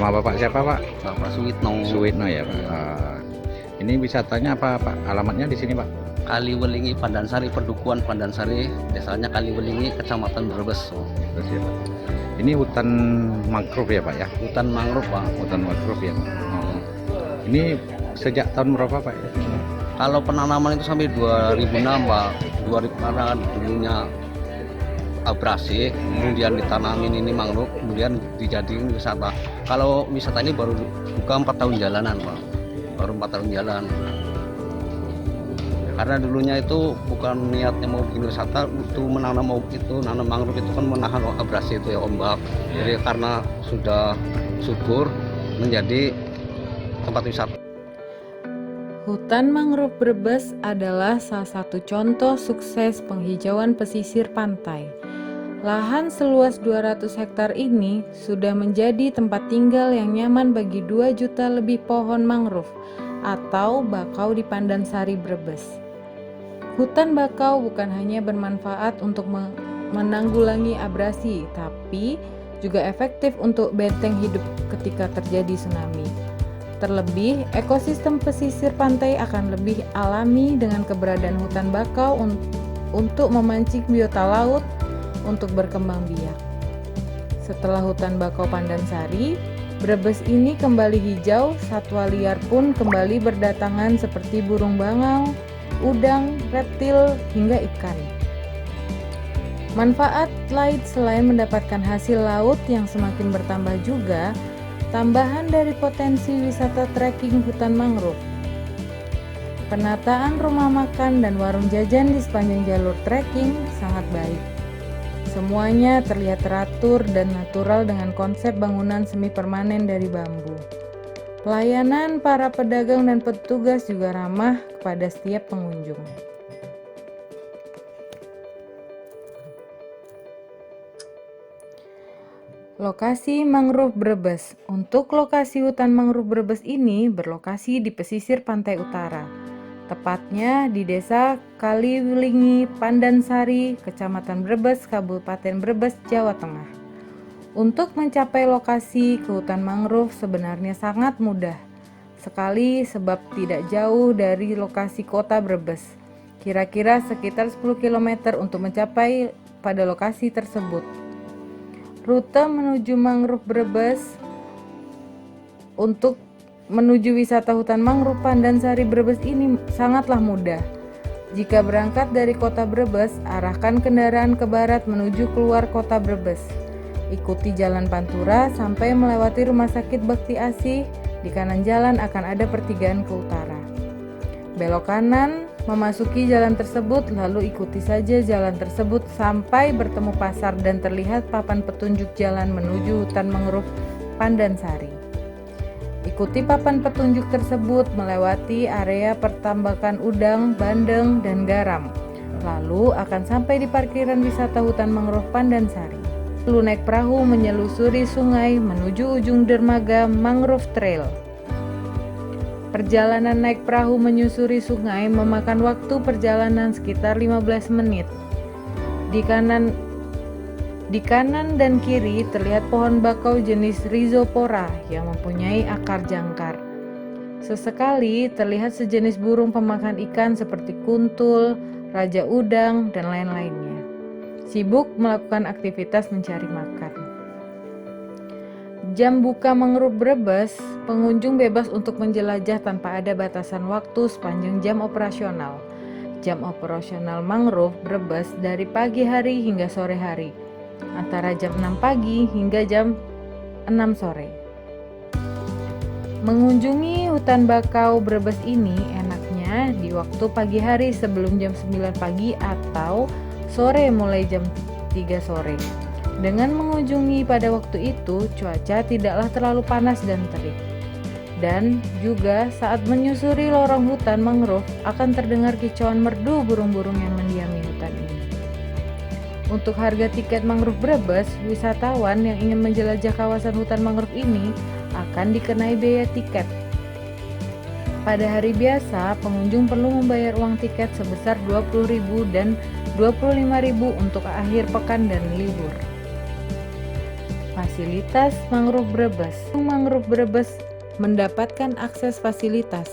Nama Bapak siapa, Pak? Bapak Suwitno. Suwitno ya, Pak. Ini wisatanya apa, Pak? Alamatnya di sini, Pak? Kaliwelingi Pandansari, Perdukuhan Pandansari, desanya Kaliwelingi, Kecamatan Brebes. Terus ya, Pak. Ini hutan mangrove ya, Pak ya? Hutan mangrove, Pak. Hutan mangrove ya, Pak. Ini sejak tahun berapa, Pak? Kalau penanaman itu sampai 2006, Pak. 2000 karena dulunya abrasi, kemudian ditanamin ini mangrove, kemudian dijadiin wisata. Kalau wisata ini baru buka 4 tahun jalanan, Pak. Baru 4 tahun jalan. Karena dulunya itu bukan niatnya mau bikin wisata, itu menanam nanam mangrove itu kan menahan abrasi itu ya, ombak. Jadi karena sudah subur menjadi tempat wisata. Hutan mangrove Brebes adalah salah satu contoh sukses penghijauan pesisir pantai. Lahan seluas 200 hektar ini sudah menjadi tempat tinggal yang nyaman bagi 2 juta lebih pohon mangrove atau bakau di Pandansari Brebes. Hutan bakau bukan hanya bermanfaat untuk menanggulangi abrasi, tapi juga efektif untuk benteng hidup ketika terjadi tsunami. Terlebih, ekosistem pesisir pantai akan lebih alami dengan keberadaan hutan bakau untuk memancing biota laut untuk berkembang biak. Setelah hutan bakau Pandansari, Brebes ini kembali hijau, satwa liar pun kembali berdatangan seperti burung bangau, udang, reptil, hingga ikan. Manfaat lain selain mendapatkan hasil laut yang semakin bertambah juga, tambahan dari potensi wisata trekking hutan mangrove. Penataan rumah makan dan warung jajan di sepanjang jalur trekking sangat baik. Semuanya terlihat teratur dan natural dengan konsep bangunan semi permanen dari bambu. Pelayanan para pedagang dan petugas juga ramah kepada setiap pengunjung. Lokasi mangrove Brebes. Untuk lokasi hutan mangrove Brebes ini berlokasi di pesisir pantai utara, tepatnya di Desa Kaliwelingi, Pandansari, Kecamatan Brebes, Kabupaten Brebes, Jawa Tengah. Untuk mencapai lokasi ke hutan mangrove sebenarnya sangat mudah sekali sebab tidak jauh dari lokasi kota Brebes. Kira-kira sekitar 10 km untuk mencapai pada lokasi tersebut. Rute menuju mangrove Brebes untuk menuju wisata hutan mangrove Pandansari Brebes ini sangatlah mudah. Jika berangkat dari kota Brebes, arahkan kendaraan ke barat menuju keluar kota Brebes. Ikuti jalan Pantura sampai melewati Rumah Sakit Bakti Asih. Di kanan jalan akan ada pertigaan ke utara. Belok kanan memasuki jalan tersebut, lalu ikuti saja jalan tersebut sampai bertemu pasar dan terlihat papan petunjuk jalan menuju hutan mangrove Pandansari. Ikuti papan petunjuk tersebut melewati area pertambakan udang, bandeng, dan garam. Lalu akan sampai di parkiran wisata hutan mangrove Pandansari. Lalu naik perahu menyelusuri sungai menuju ujung dermaga Mangrove Trail. Perjalanan naik perahu menyusuri sungai memakan waktu perjalanan sekitar 15 menit. Di kanan dan kiri terlihat pohon bakau jenis Rhizopora yang mempunyai akar jangkar. Sesekali terlihat sejenis burung pemakan ikan seperti kuntul, raja udang, dan lain-lainnya. Sibuk melakukan aktivitas mencari makan. Jam buka mangrove Brebes, pengunjung bebas untuk menjelajah tanpa ada batasan waktu sepanjang jam operasional. Jam operasional mangrove Brebes dari pagi hari hingga sore hari, antara jam 6 pagi hingga jam 6 sore. Mengunjungi hutan bakau Brebes ini enaknya di waktu pagi hari sebelum jam 9 pagi atau sore mulai jam 3 sore. Dengan mengunjungi pada waktu itu, cuaca tidaklah terlalu panas dan terik. Dan juga saat menyusuri lorong hutan mangrove akan terdengar kicauan merdu burung-burung yang mendiami hutan ini. Untuk harga tiket mangrove Brebes, wisatawan yang ingin menjelajah kawasan hutan mangrove ini akan dikenai biaya tiket. Pada hari biasa, pengunjung perlu membayar uang tiket sebesar Rp20.000 dan Rp25.000 untuk akhir pekan dan libur. Fasilitas Mangrove Brebes. Mangrove Brebes mendapatkan akses fasilitas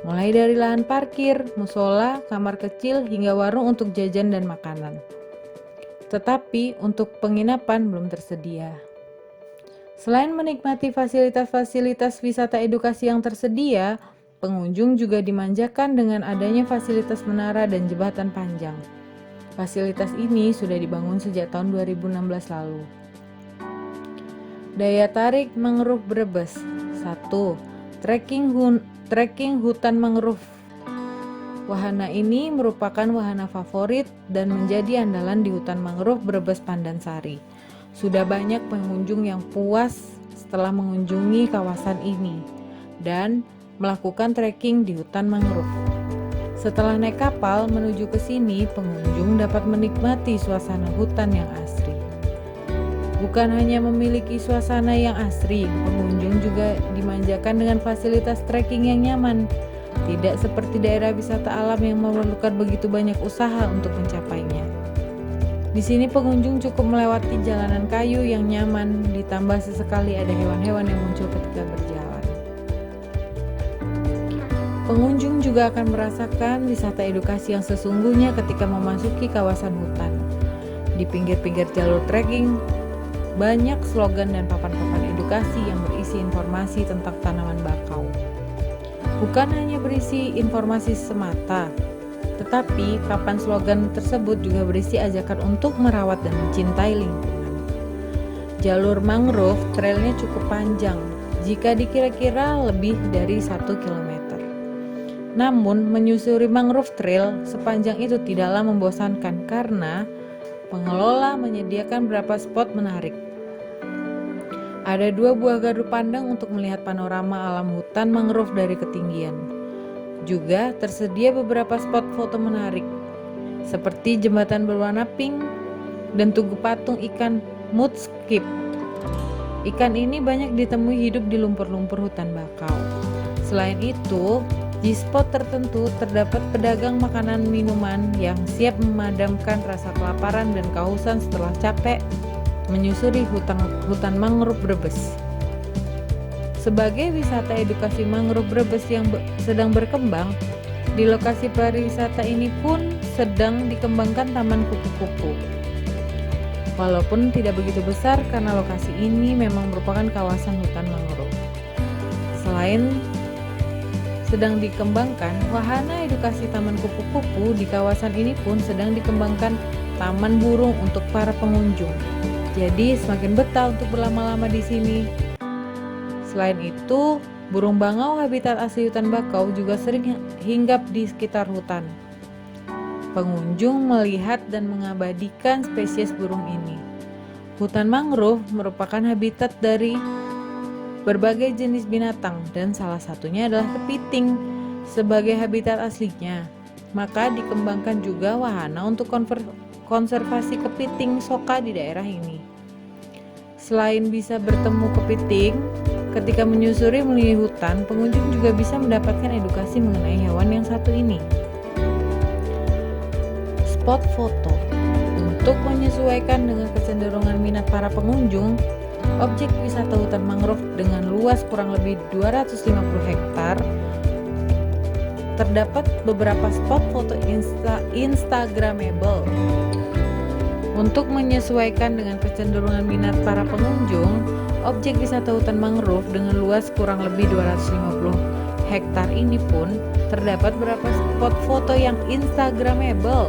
mulai dari lahan parkir, musola, kamar kecil, hingga warung untuk jajan dan makanan. Tetapi untuk penginapan belum tersedia. Selain menikmati fasilitas-fasilitas wisata edukasi yang tersedia, pengunjung juga dimanjakan dengan adanya fasilitas menara dan jembatan panjang. Fasilitas ini sudah dibangun sejak tahun 2016 lalu. Daya tarik Mangrove Brebes. 1. Trekking hutan mangrove. Wahana ini merupakan wahana favorit dan menjadi andalan di hutan mangrove Brebes Pandansari. Sudah banyak pengunjung yang puas setelah mengunjungi kawasan ini dan melakukan trekking di hutan mangrove. Setelah naik kapal menuju ke sini, pengunjung dapat menikmati suasana hutan yang asri. Bukan hanya memiliki suasana yang asri, pengunjung juga dimanjakan dengan fasilitas trekking yang nyaman. Tidak seperti daerah wisata alam yang memerlukan begitu banyak usaha untuk mencapainya. Di sini pengunjung cukup melewati jalanan kayu yang nyaman, ditambah sesekali ada hewan-hewan yang muncul ketika berjalan. Pengunjung juga akan merasakan wisata edukasi yang sesungguhnya ketika memasuki kawasan hutan. Di pinggir-pinggir jalur trekking, banyak slogan dan papan-papan edukasi yang berisi informasi tentang tanaman bakau. Bukan hanya berisi informasi semata, tetapi papan slogan tersebut juga berisi ajakan untuk merawat dan mencintai lingkungan. Jalur mangrove trailnya cukup panjang, jika dikira-kira lebih dari 1 km. Namun, menyusuri mangrove trail sepanjang itu tidaklah membosankan karena pengelola menyediakan beberapa spot menarik. Ada 2 buah gardu pandang untuk melihat panorama alam hutan mangrove dari ketinggian. Juga tersedia beberapa spot foto menarik, seperti jembatan berwarna pink dan tugu patung ikan mudskip. Ikan ini banyak ditemui hidup di lumpur-lumpur hutan bakau. Selain itu, di spot tertentu terdapat pedagang makanan minuman yang siap memadamkan rasa kelaparan dan kehausan setelah capek menyusuri hutan mangrove Brebes. Sebagai wisata edukasi mangrove Brebes yang sedang berkembang, di lokasi pariwisata ini pun sedang dikembangkan taman kupu-kupu. Walaupun tidak begitu besar karena lokasi ini memang merupakan kawasan hutan mangrove. Selain sedang dikembangkan, wahana edukasi taman kupu-kupu di kawasan ini pun sedang dikembangkan taman burung untuk para pengunjung. Jadi semakin betah untuk berlama-lama di sini. Selain itu, burung bangau habitat asli hutan bakau juga sering hinggap di sekitar hutan. Pengunjung melihat dan mengabadikan spesies burung ini. Hutan mangrove merupakan habitat dari berbagai jenis binatang dan salah satunya adalah kepiting sebagai habitat aslinya. Maka dikembangkan juga wahana untuk konservasi kepiting soka di daerah ini. Selain bisa bertemu kepiting, ketika menyusuri melalui hutan, pengunjung juga bisa mendapatkan edukasi mengenai hewan yang satu ini. Spot foto. Untuk menyesuaikan dengan kecenderungan minat para pengunjung, objek wisata hutan mangrove dengan luas kurang lebih 250 hektar terdapat beberapa spot foto instagramable. Untuk menyesuaikan dengan kecenderungan minat para pengunjung, objek wisata hutan mangrove dengan luas kurang lebih 250 hektar ini pun terdapat beberapa spot foto yang instagramable.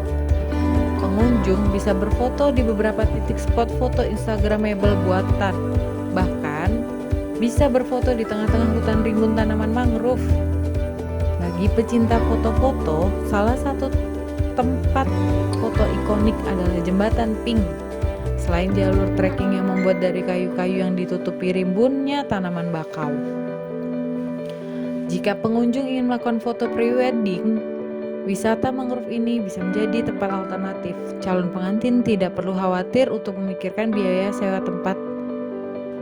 Pengunjung bisa berfoto di beberapa titik spot foto instagramable buatan. Bahkan bisa berfoto di tengah-tengah hutan rimbun tanaman mangrove. Bagi pecinta foto-foto, salah satu tempat foto ikonik adalah jembatan pink. Selain jalur trekking yang membuat dari kayu-kayu yang ditutupi rimbunnya tanaman bakau. Jika pengunjung ingin melakukan foto pre-wedding, wisata mangrove ini bisa menjadi tempat alternatif. Calon pengantin tidak perlu khawatir untuk memikirkan biaya sewa tempat.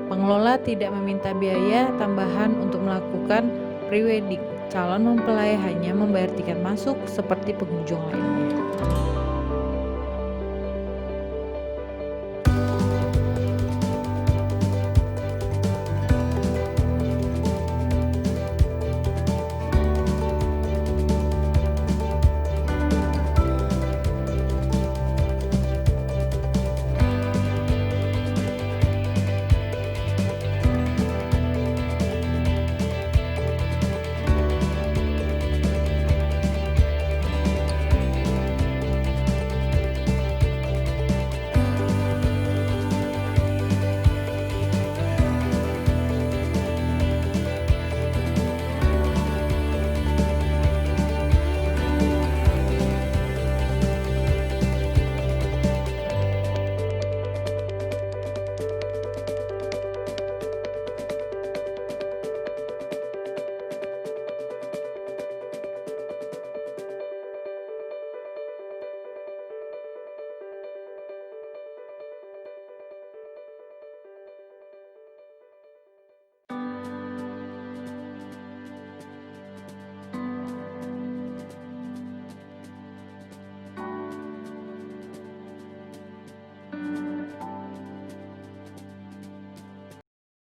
Pengelola tidak meminta biaya tambahan untuk melakukan pre-wedding. Calon mempelai hanya membayar tiket masuk seperti pengunjung lainnya.